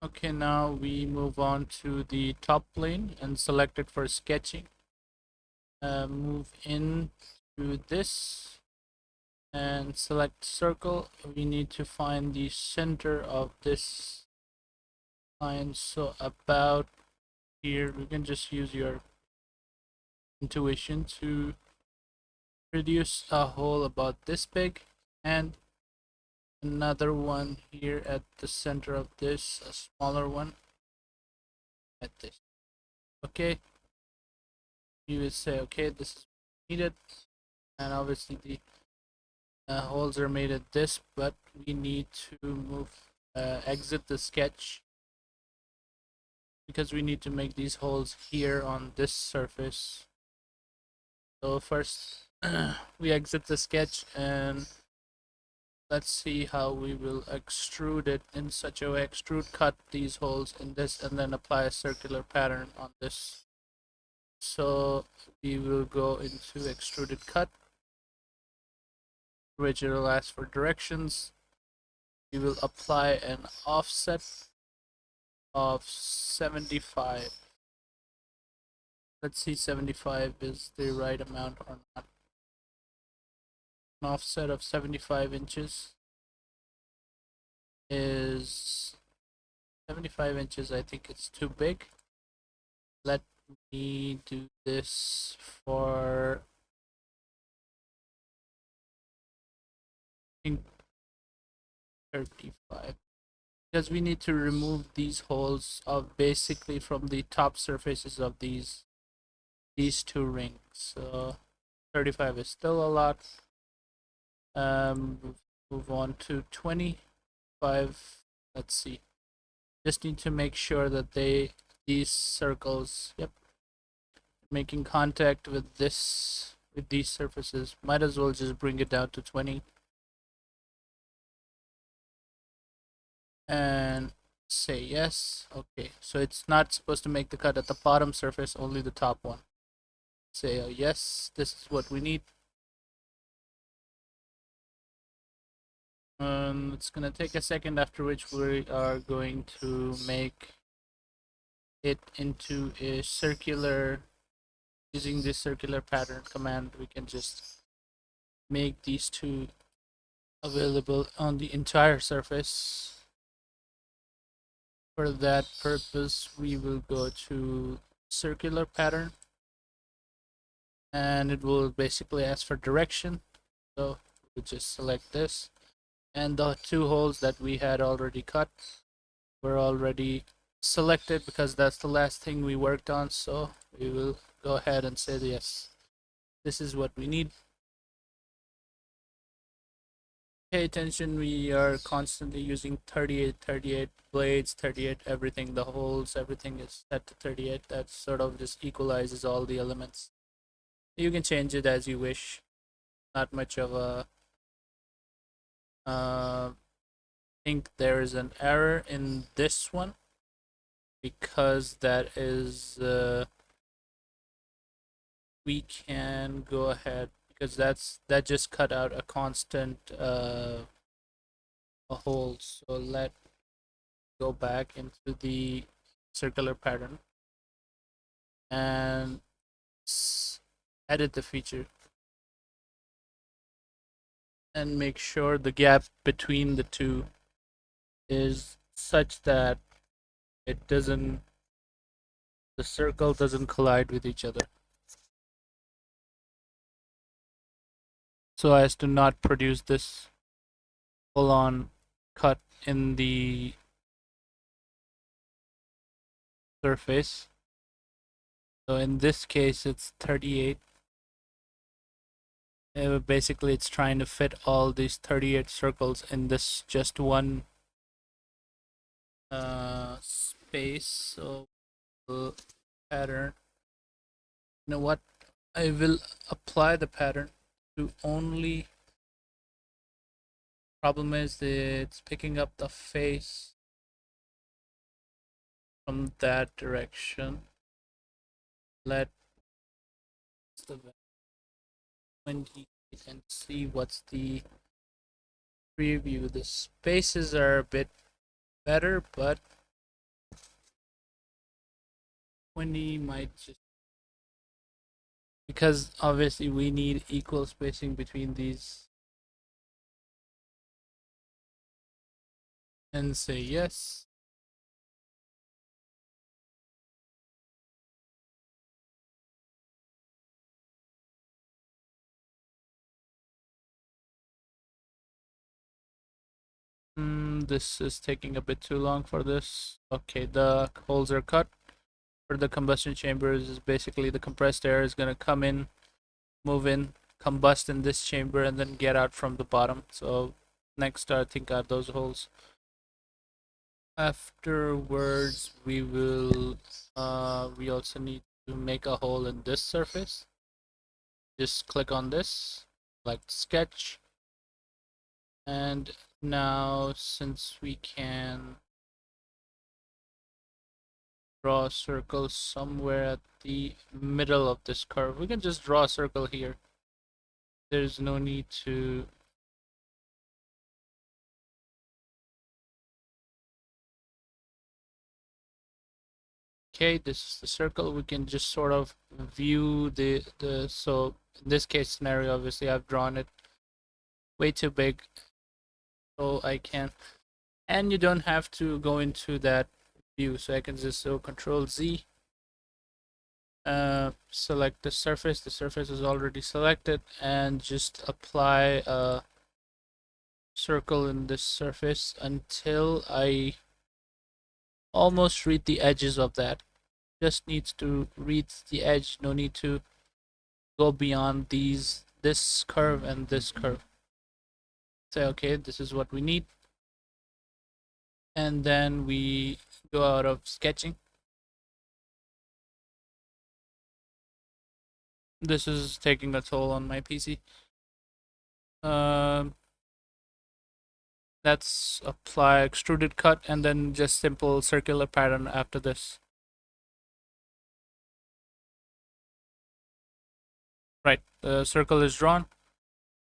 Okay, now we move on to the top plane and select it for sketching. Move in to this and select circle. We need to find the center of this line. So about here, we can just use your intuition to produce a hole about this big, and another one here at the center of this, a smaller one at this. Okay, you would say, okay, this is needed, and obviously the holes are made at this, but we need to move, exit the sketch, because we need to make these holes here on this surface. So first, we exit the sketch, and let's see how we will extrude it in such a way. Extrude cut these holes in this, and then apply a circular pattern on this. So we will go into extruded cut, which will ask for directions. We will apply an offset of 75. Let's see 75 is the right amount or not. An offset of 75 inches is 75 inches. I think it's too big. Let me do this for, I think, 35, because we need to remove these holes of basically from the top surfaces of these two rings. So 35 is still a lot. Move on to 25. Let's see. Just need to make sure that these circles, yep, making contact with these surfaces. Might as well just bring it down to 20. And say yes. Okay, so it's not supposed to make the cut at the bottom surface, only the top one. Say yes, this is what we need. It's gonna take a second, after which we are going to make it into a circular. Using this circular pattern command, we can just make these two available on the entire surface. For that purpose, we will go to circular pattern, and it will basically ask for direction. So we just select this, and the two holes that we had already cut were already selected because that's the last thing we worked on. So we will go ahead and say yes, this is what we need. Pay attention, we are constantly using 38 blades, 38 everything, the holes, everything is set to 38. That sort of just equalizes all the elements. You can change it as you wish. Not much of a think there is an error in this one, because that is we can go ahead, because that just cut out a constant a hole. So let go back into the circular pattern and edit the feature and make sure the gap between the two is such that it doesn't the circle doesn't collide with each other, so as to not produce this full on cut in the surface. So in this case it's 38. Basically it's trying to fit all these 38 circles in this just one space. So pattern, you know what, I will apply the pattern to only, problem is that it's picking up the face from that direction. Let the 20 and see what's the preview. The spaces are a bit better, but 20 might just, because obviously we need equal spacing between these, and say yes. This is taking a bit too long for this. Okay, the holes are cut. For the combustion chambers is basically the compressed air is gonna come in, move in, combust in this chamber, and then get out from the bottom. So next, I think, are those holes. Afterwards, we also need to make a hole in this surface. Just click on this, select sketch, and now since we can draw a circle somewhere at the middle of this curve, we can just draw a circle here. There's no need to. Okay, this is the circle. We can just sort of view the so in this case scenario, obviously I've drawn it way too big, so I can, and you don't have to go into that view, so I can just so Control Z, select the surface. The surface is already selected, and just apply a circle in this surface until I almost reach the edges of that. Just needs to reach the edge, no need to go beyond this curve and this curve. Say okay, this is what we need, and then we go out of sketching. This is taking a toll on my PC. Let's apply extruded cut and then just simple circular pattern after this. Right, the circle is drawn.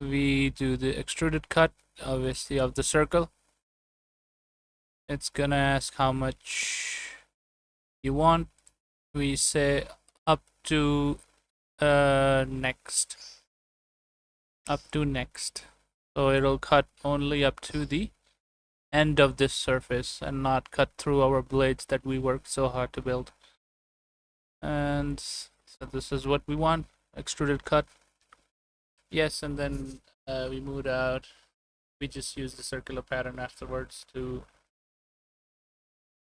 We do the extruded cut, obviously, of the circle. It's gonna ask how much you want. We say up to next. Up to next. So it'll cut only up to the end of this surface and not cut through our blades that we worked so hard to build. And so this is what we want, extruded cut. Yes, and then we moved out. We just use the circular pattern afterwards to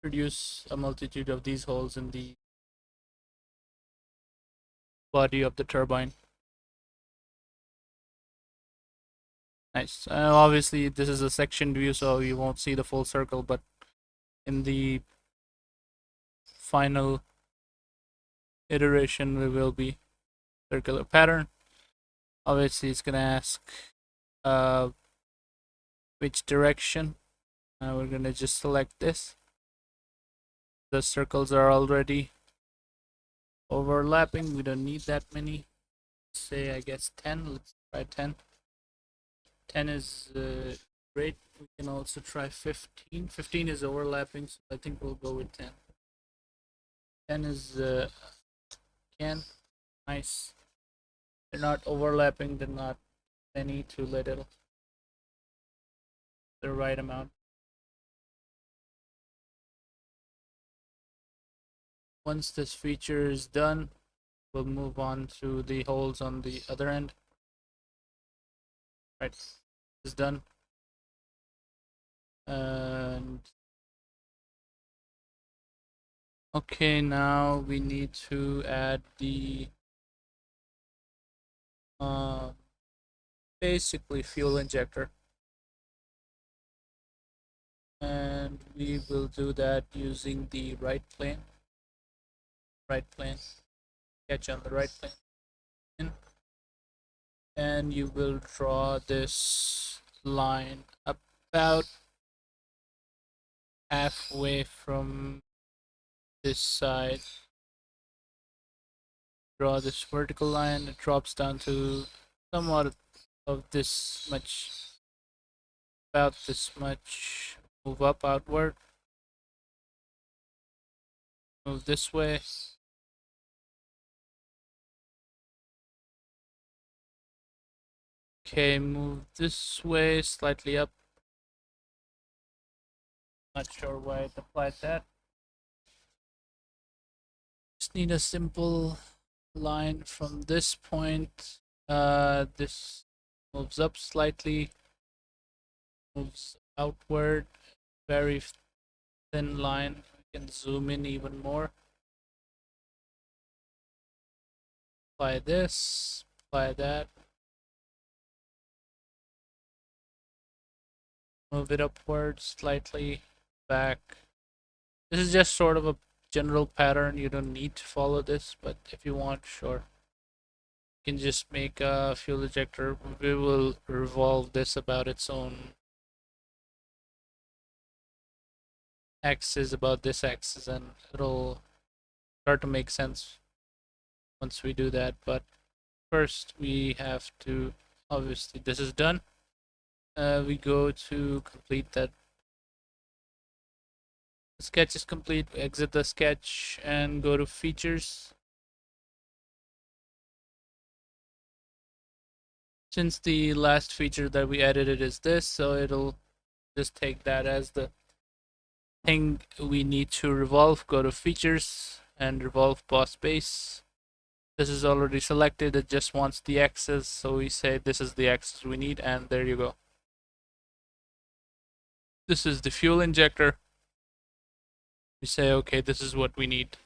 produce a multitude of these holes in the body of the turbine. Nice. Obviously, this is a section view, so you won't see the full circle, but in the final iteration, we will be circular pattern. Obviously, it's gonna ask which direction. We're gonna just select this. The circles are already overlapping. We don't need that many. Say, I guess 10. Let's try 10. 10 is great. We can also try 15. 15 is overlapping, so I think we'll go with 10. 10 is can. Nice. They're not overlapping, they're not any too little. The right amount. Once this feature is done, we'll move on to the holes on the other end. Right, it's done. And okay, now we need to add the basically fuel injector, and we will do that using the right plane. Sketch on the right plane, and you will draw this line about halfway from this side. Draw this vertical line. It drops down to somewhat of this much, about this much. Move up outward. Move this way. Okay, move this way, slightly up. Not sure why it applied that. Just need a simple line from this point. This moves up slightly, moves outward, very thin line. We can zoom in even more. Apply this, apply that. Move it upward slightly, back. This is just sort of a general pattern. You don't need to follow this, but if you want, sure. You can just make a fuel ejector. We will revolve this about its own axis, about this axis, and it'll start to make sense once we do that. But first, we have to, obviously, this is done. We go to complete that. The sketch is complete. We exit the sketch and go to features. Since the last feature that we edited is this, so it'll just take that as the thing we need to revolve. Go to features and revolve boss base. This is already selected. It just wants the axis, so we say this is the axis we need, and there you go. This is the fuel injector. We say, okay, this is what we need.